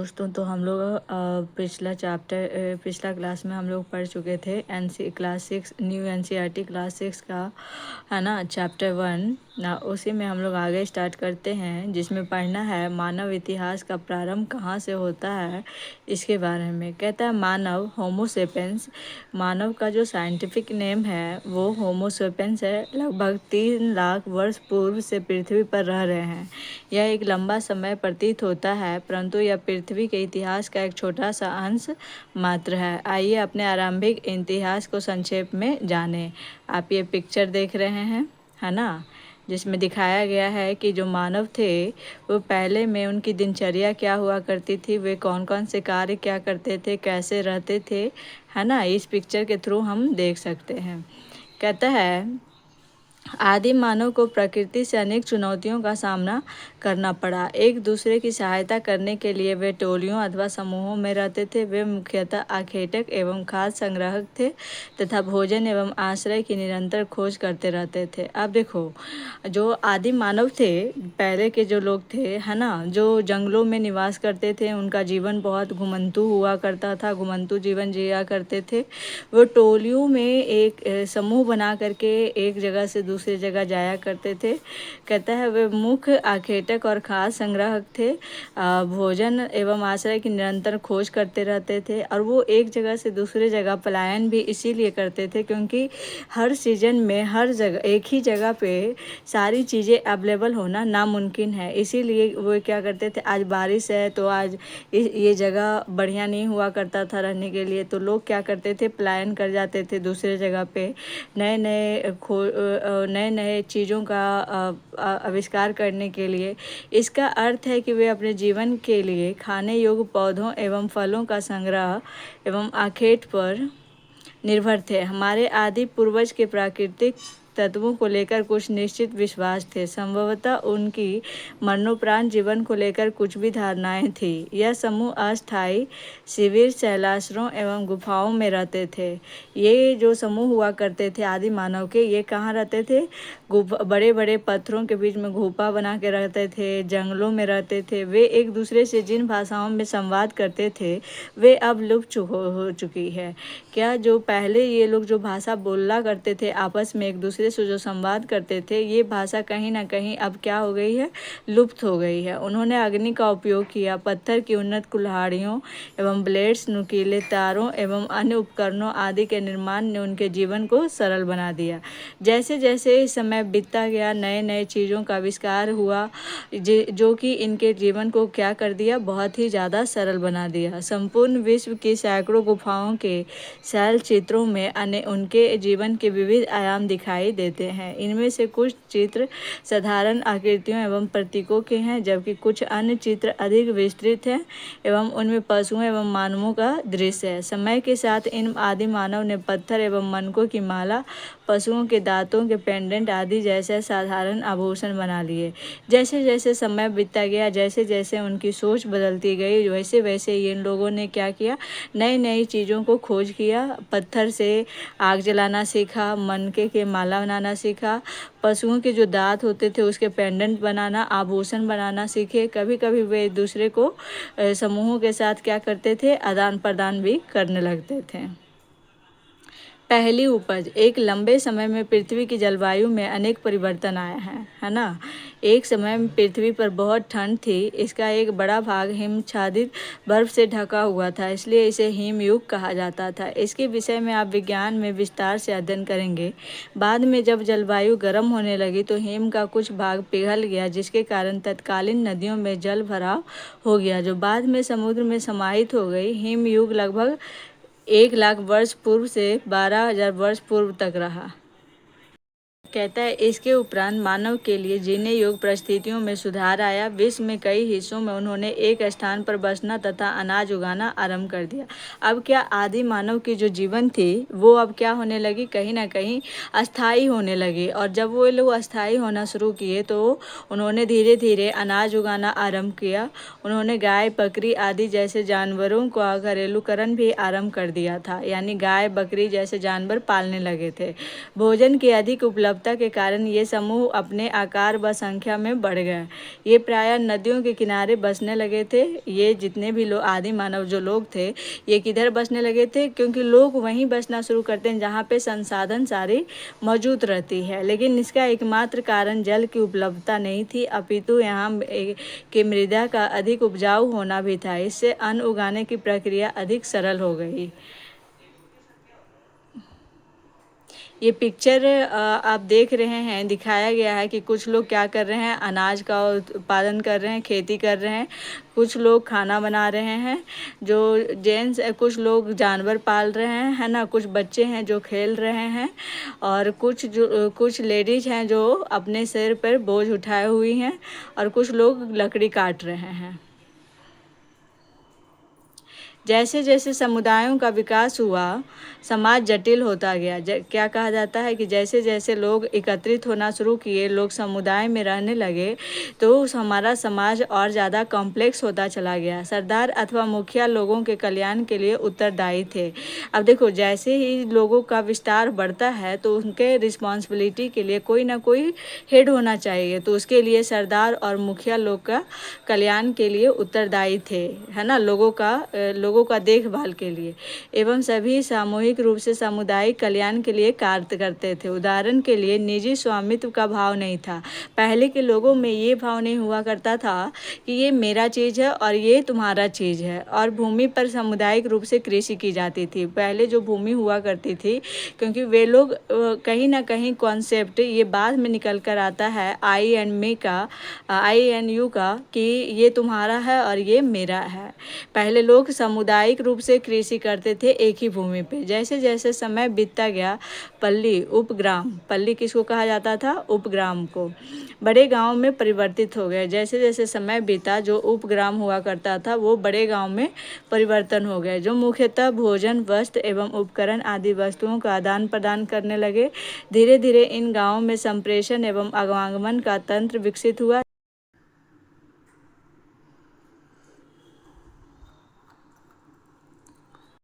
दोस्तों, तो हम लोग पिछला क्लास में हम लोग पढ़ चुके थे क्लास 6 न्यू एनसीईआरटी क्लास 6 का, है ना, चैप्टर 1 ना। उसी में हम लोग आगे स्टार्ट करते हैं, जिसमें पढ़ना है मानव इतिहास का प्रारंभ कहाँ से होता है, इसके बारे में। कहता है मानव, होमोसेपियंस, मानव का जो साइंटिफिक नेम है वो होमोसेपियंस है। लगभग 3 लाख वर्ष पूर्व से पृथ्वी पर रह रहे हैं। यह एक लंबा समय प्रतीत होता है, परंतु यह पृथ्वी के इतिहास का एक छोटा सा अंश मात्र है। आइए अपने आरंभिक इतिहास को संक्षेप में जानें। आप ये पिक्चर देख रहे हैं, है ना, जिसमें दिखाया गया है कि जो मानव थे वो पहले में उनकी दिनचर्या क्या हुआ करती थी, वे कौन कौन से कार्य क्या करते थे, कैसे रहते थे, है ना। इस पिक्चर के थ्रू हम देख सकते हैं। कहता है आदिम मानव को प्रकृति से अनेक चुनौतियों का सामना करना पड़ा। एक दूसरे की सहायता करने के लिए वे टोलियों अथवा समूहों में रहते थे। वे मुख्यतः आखेटक एवं खाद्य संग्राहक थे तथा भोजन एवं आश्रय की निरंतर खोज करते रहते थे। अब देखो, जो आदिम मानव थे, पहले के जो लोग थे, है ना, जो जंगलों में निवास करते थे, उनका जीवन बहुत घुमंतू हुआ करता था, घुमंतू जीवन जिया करते थे। वो टोलियों में एक समूह बना करके एक जगह से दूसरी जगह जाया करते थे। कहता है वे मुख्य आखेटक और खाद्य संग्राहक थे। भोजन एवं आश्रय की निरंतर खोज करते रहते थे, और वो एक जगह से दूसरी जगह पलायन भी इसीलिए करते थे क्योंकि हर सीजन में हर जगह एक ही जगह पे सारी चीज़ें अवेलेबल होना नामुमकिन है। इसीलिए वो क्या करते थे, आज बारिश है तो आज ये जगह बढ़िया नहीं हुआ करता था रहने के लिए, तो लोग क्या करते थे, पलायन कर जाते थे दूसरे जगह पे नए नए चीज़ों का आविष्कार करने के लिए। इसका अर्थ है कि वे अपने जीवन के लिए खाने योग्य पौधों एवं फलों का संग्रह एवं आखेट पर निर्भर थे। हमारे आदि पूर्वज के प्राकृतिक तत्वों को लेकर कुछ निश्चित विश्वास थे। संभवतः उनकी मरणोपरांत जीवन को लेकर कुछ भी धारणाएं थी। यह समूह अस्थायी शिविर, शैलाश्रयों एवं गुफाओं में रहते थे। ये जो समूह हुआ करते थे आदि मानव के, ये कहाँ रहते थे, बड़े बड़े पत्थरों के बीच में गुफा बना के रहते थे, जंगलों में रहते थे। वे एक दूसरे से जिन भाषाओं में संवाद करते थे वे अब लुप्त हो चुकी है। क्या जो पहले ये लोग जो भाषा बोला करते थे, आपस में एक दूसरे से जो संवाद करते थे, ये भाषा कहीं ना कहीं अब क्या हो गई है, लुप्त हो गई है। उन्होंने अग्नि का उपयोग किया, पत्थर की उन्नत कुल्हाड़ियों एवं ब्लेड्स, नुकीले तारों एवं अन्य उपकरणों आदि के निर्माण ने उनके जीवन को सरल बना दिया। जैसे जैसे समय बीतता गया, नए नए चीज़ों का आविष्कार हुआ जो कि इनके जीवन को क्या कर दिया, बहुत ही ज़्यादा सरल बना दिया। संपूर्ण विश्व की सैकड़ों गुफाओं के शैल चित्रों में उनके जीवन के विविध आयाम दिखाई देते हैं। इनमें से कुछ चित्र साधारण आकृतियों एवं प्रतीकों के हैं, जबकि कुछ अन्य चित्र अधिक विस्तृत हैं एवं उनमें पशुओं एवं मानवों का दृश्य है। समय के साथ इन आदि मानव ने पत्थर एवं मनकों की माला, पशुओं के दांतों के पेंडेंट आदि जैसे साधारण आभूषण बना लिए। जैसे जैसे समय बीतता गया, जैसे जैसे उनकी सोच बदलती गई, वैसे वैसे इन लोगों ने क्या किया, नई नई चीज़ों को खोज किया। पत्थर से आग जलाना सीखा, मनके के माला बनाना सीखा, पशुओं के जो दांत होते थे उसके पेंडेंट बनाना, आभूषण बनाना सीखे। कभी कभी वे एक दूसरे को समूहों के साथ क्या करते थे, आदान प्रदान भी करने लगते थे। पहली उपज। एक लंबे समय में पृथ्वी की जलवायु में अनेक परिवर्तन आए हैं, है ना। एक समय में पृथ्वी पर बहुत ठंड थी। इसका एक बड़ा भाग हिमच्छादित बर्फ से ढका हुआ था, इसलिए इसे हिमयुग कहा जाता था। इसके विषय में आप विज्ञान में विस्तार से अध्ययन करेंगे। बाद में जब जलवायु गर्म होने लगी तो हिम का कुछ भाग पिघल गया, जिसके कारण तत्कालीन नदियों में जल भराव हो गया, जो बाद में समुद्र में समाहित हो गई। हिमयुग लगभग 1 लाख वर्ष पूर्व से 12,000 वर्ष पूर्व तक रहा। कहता है इसके उपरांत मानव के लिए जीने योग्य परिस्थितियों में सुधार आया। विश्व में कई हिस्सों में उन्होंने एक स्थान पर बसना तथा अनाज उगाना आरंभ कर दिया। अब क्या आदि मानव की जो जीवन थी वो अब क्या होने लगी, कहीं ना कहीं अस्थाई होने लगी। और जब वो लोग अस्थाई होना शुरू किए तो उन्होंने धीरे धीरे अनाज उगाना आरंभ किया। उन्होंने गाय, बकरी आदि जैसे जानवरों का घरेलूकरण भी आरंभ कर दिया था, यानी गाय, बकरी जैसे जानवर पालने लगे थे। भोजन की अधिक उपलब्धता उपलब्धता के कारण ये समूह अपने आकार व संख्या में बढ़ गए। ये प्रायः नदियों के किनारे बसने लगे थे। ये जितने भी लोग आदि मानव जो लोग थे, ये किधर बसने लगे थे? क्योंकि लोग वहीं बसना शुरू करते हैं जहाँ पे संसाधन सारी मौजूद रहती है। लेकिन इसका एकमात्र कारण जल की उपलब्धता नहीं थी, अपितु यहाँ की मृदा का अधिक उपजाऊ होना भी था। इससे अन्न उगाने की प्रक्रिया अधिक सरल हो गई। ये पिक्चर आप देख रहे हैं, दिखाया गया है कि कुछ लोग क्या कर रहे हैं, अनाज का उत्पादन कर रहे हैं, खेती कर रहे हैं। कुछ लोग खाना बना रहे हैं, जो जेंट्स, कुछ लोग जानवर पाल रहे हैं, है ना। कुछ बच्चे हैं जो खेल रहे हैं, और कुछ लेडीज हैं जो अपने सिर पर बोझ उठाए हुई हैं, और कुछ लोग लकड़ी काट रहे हैं। जैसे जैसे समुदायों का विकास हुआ, समाज जटिल होता गया। क्या कहा जाता है कि जैसे जैसे लोग एकत्रित होना शुरू किए, लोग समुदाय में रहने लगे, तो हमारा समाज और ज़्यादा कॉम्प्लेक्स होता चला गया। सरदार अथवा मुखिया लोगों के कल्याण के लिए उत्तरदायी थे। अब देखो, जैसे ही लोगों का विस्तार बढ़ता है तो उनके रिस्पॉन्सिबिलिटी के लिए कोई ना कोई हेड होना चाहिए। तो उसके लिए सरदार और मुखिया लोग का कल्याण के लिए उत्तरदायी थे, है ना, लोगों का देखभाल के लिए, एवं सभी सामूहिक रूप से सामुदायिक कल्याण के लिए कार्य करते थे। उदाहरण के लिए निजी स्वामित्व का भाव नहीं था। पहले के लोगों में ये भाव नहीं हुआ करता था कि ये मेरा चीज़ है और ये तुम्हारा चीज़ है। और भूमि पर सामुदायिक रूप से कृषि की जाती थी। पहले जो भूमि हुआ करती थी, क्योंकि वे लोग कहीं ना कहीं कॉन्सेप्ट ये बाद में निकल कर आता है INU का कि ये तुम्हारा है और ये मेरा है। पहले लोग सामुदायिक रूप से कृषि करते थे एक ही भूमि पे। जैसे जैसे समय बीतता गया, पल्ली किसको कहा जाता था? उपग्राम को, बड़े गांव में परिवर्तित हो गए। जैसे जैसे समय बीता, जो उपग्राम हुआ करता था वो बड़े गांव में परिवर्तन हो गए, जो मुख्यतः भोजन, वस्त्र एवं उपकरण आदि वस्तुओं का आदान प्रदान करने लगे। धीरे धीरे इन गाँवों में संप्रेषण एवं आवागमन का तंत्र विकसित हुआ।